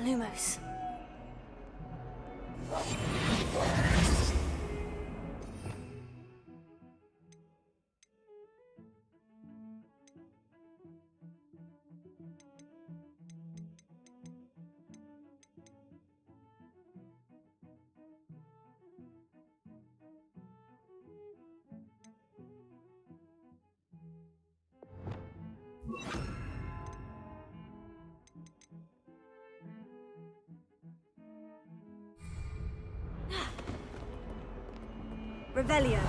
Lumos. Revelio.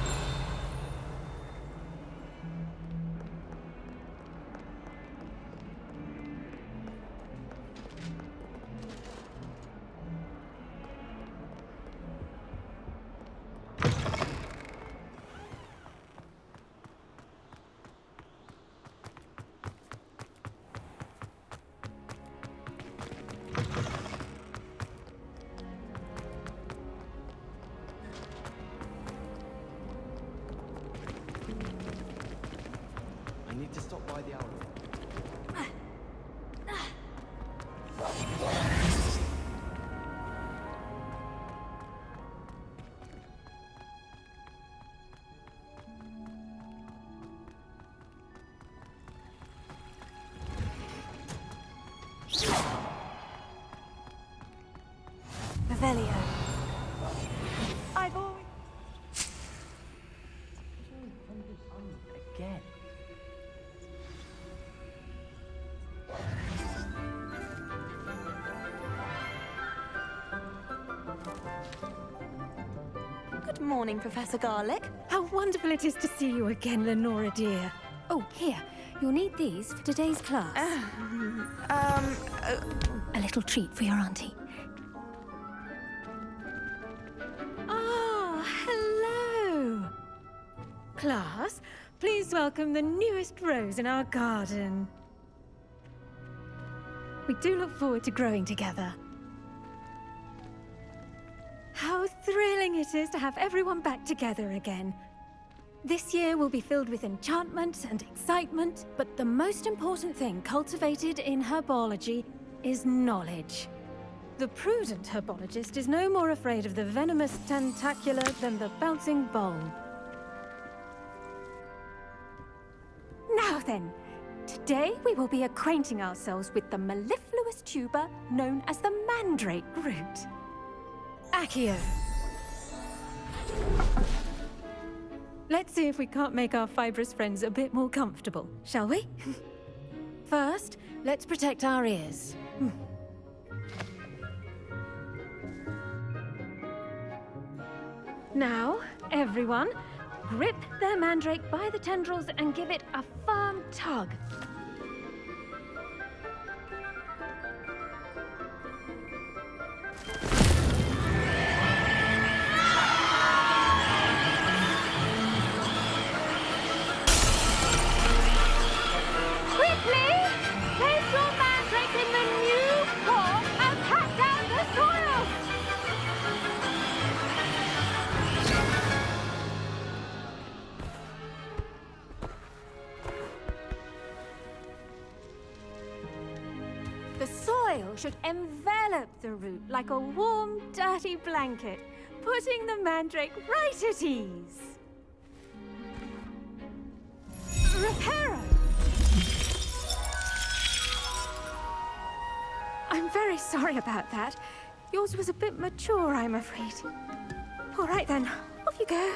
I need to stop by the owl. Revelio. I've always... Again. Good morning, Professor Garlic. How wonderful it is to see you again, Lenora dear. Oh, here. You'll need these for today's class. A little treat for your auntie. Ah, hello. Class, please welcome the newest rose in our garden. We do look forward to growing together. How thrilling it is to have everyone back together again. This year will be filled with enchantment and excitement, but the most important thing cultivated in herbology is knowledge. The prudent herbologist is no more afraid of the venomous tentacula than the bouncing bulb. Now then, today we will be acquainting ourselves with the mellifluous tuber known as the mandrake root. Accio. Let's see if we can't make our fibrous friends a bit more comfortable, shall we? First, let's protect our ears. Now, everyone, grip their mandrake by the tendrils and give it a firm tug. Quickly, place your mandrake in the new pot and pack down the soil. The soil should envelop the root like a warm, dirty blanket, putting the mandrake right at ease. Reparo! I'm very sorry about that. Yours was a bit mature, I'm afraid. All right then, off you go.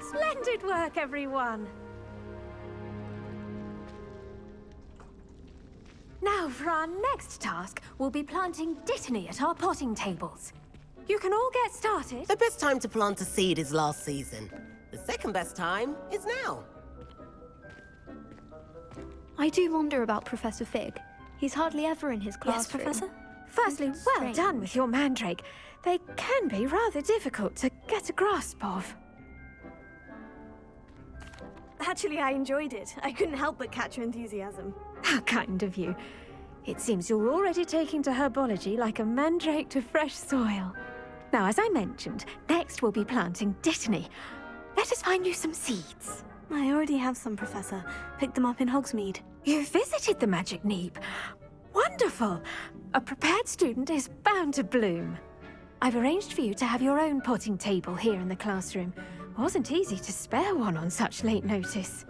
Splendid work, everyone. Now, for our next task, we'll be planting dittany at our potting tables. You can all get started. The best time to plant a seed is last season. The second best time is now. I do wonder about Professor Fig. He's hardly ever in his Yes, classroom. Professor? Firstly, It's well strange. done with your mandrake. They can be rather difficult to get a grasp of. Actually, I enjoyed it. I couldn't help but catch your enthusiasm. How kind of you. It seems you're already taking to herbology like a mandrake to fresh soil. Now, as I mentioned, next we'll be planting dittany. Let us find you some seeds. I already have some, Professor. Picked them up in Hogsmeade. You visited the Magic Neep. One Wonderful! A prepared student is bound to bloom. I've arranged for you to have your own potting table here in the classroom. Wasn't easy to spare one on such late notice.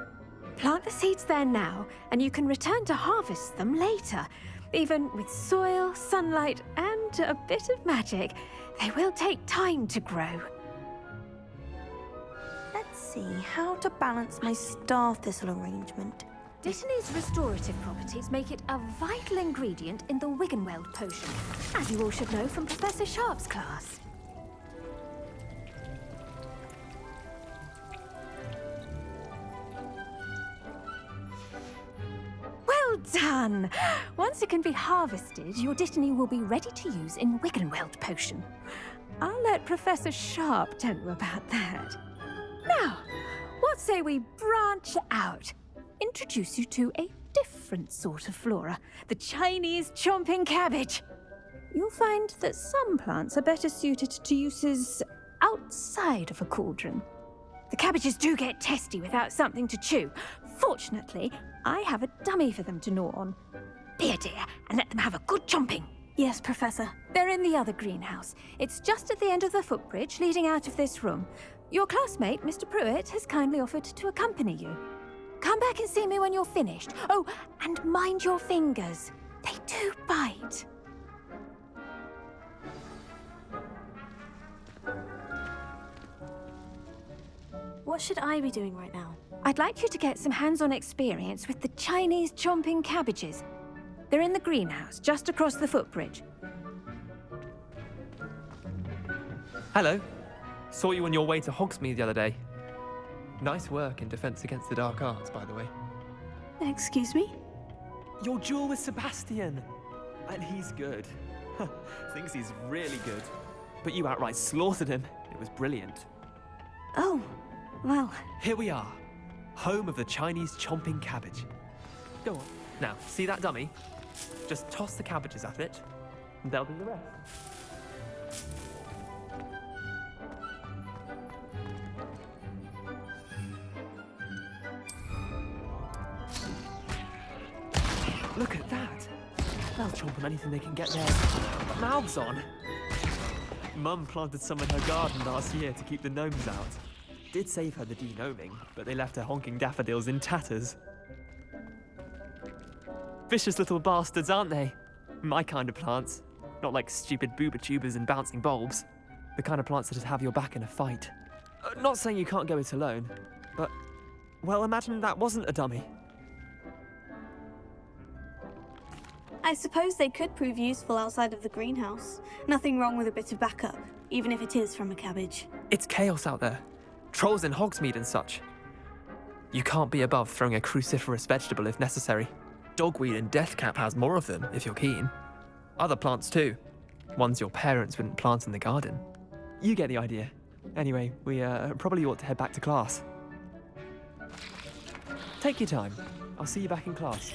Plant the seeds there now, and you can return to harvest them later. Even with soil, sunlight, and a bit of magic, they will take time to grow. Let's see how to balance my star thistle arrangement. Dittany's restorative properties make it a vital ingredient in the Wiggenweld potion, as you all should know from Professor Sharp's class. Well done! Once it can be harvested, your Dittany will be ready to use in Wiggenweld potion. I'll let Professor Sharp tell you about that. Now, what say we branch out? Introduce you to a different sort of flora, the Chinese chomping cabbage. You'll find that some plants are better suited to uses outside of a cauldron. The cabbages do get testy without something to chew. Fortunately, I have a dummy for them to gnaw on. Be a dear and let them have a good chomping. Yes, Professor. They're in the other greenhouse. It's just at the end of the footbridge leading out of this room. Your classmate, Mr. Pruitt, has kindly offered to accompany you. Come back and see me when you're finished. Oh, and mind your fingers. They do bite. What should I be doing right now? I'd like you to get some hands-on experience with the Chinese chomping cabbages. They're in the greenhouse, just across the footbridge. Hello. Saw you on your way to Hogsmeade the other day. Nice work in Defense Against the Dark Arts, by the way. Excuse me? Your duel with Sebastian! And he's good. Thinks he's really good. But you outright slaughtered him. It was brilliant. Oh, well, Here we are. Home of the Chinese chomping cabbage. Go on. Now, see that dummy? Just toss the cabbages at it, and they'll do the rest. Look at that! They'll chomp on anything they can get their mouths on. Mum planted some in her garden last year to keep the gnomes out. Did save her the de-gnoming, but they left her honking daffodils in tatters. Vicious little bastards, aren't they? My kind of plants. Not like stupid booba tubers and bouncing bulbs. The kind of plants that'd have your back in a fight. Not saying you can't go it alone, but, well, imagine that wasn't a dummy. I suppose they could prove useful outside of the greenhouse. Nothing wrong with a bit of backup, even if it is from a cabbage. It's chaos out there. Trolls in Hogsmeade and such. You can't be above throwing a cruciferous vegetable if necessary. Dogweed and deathcap has more of them, if you're keen. Other plants too. Ones your parents wouldn't plant in the garden. You get the idea. Anyway, we probably ought to head back to class. Take your time. I'll see you back in class.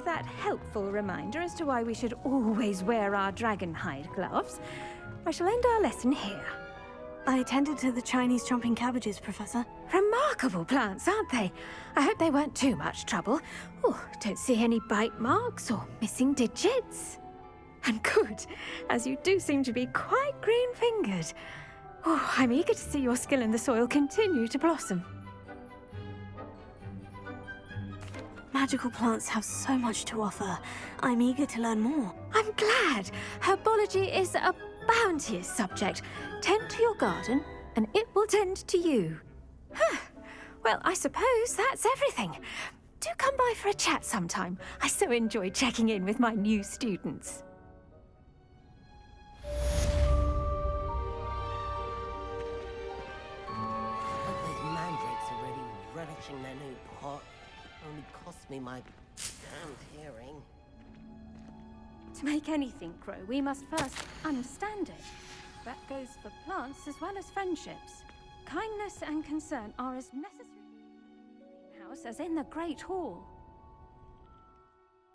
with that helpful reminder as to why we should always wear our dragon hide gloves, I shall end our lesson here. I tended to the Chinese chomping cabbages, Professor. Remarkable plants, aren't they? I hope they weren't too much trouble. Oh, don't see any bite marks or missing digits. And good, as you do seem to be quite green-fingered. Oh, I'm eager to see your skill in the soil continue to blossom. Magical plants have so much to offer. I'm eager to learn more. I'm glad. Herbology is a bounteous subject. Tend to your garden, and it will tend to you. Huh. Well, I suppose that's everything. Do come by for a chat sometime. I so enjoy checking in with my new students. Those mandrakes are really relishing their new pot. Only cost me my damned hearing. To make anything grow, we must first understand it. That goes for plants as well as friendships. Kindness and concern are as necessary in the house as in the Great Hall.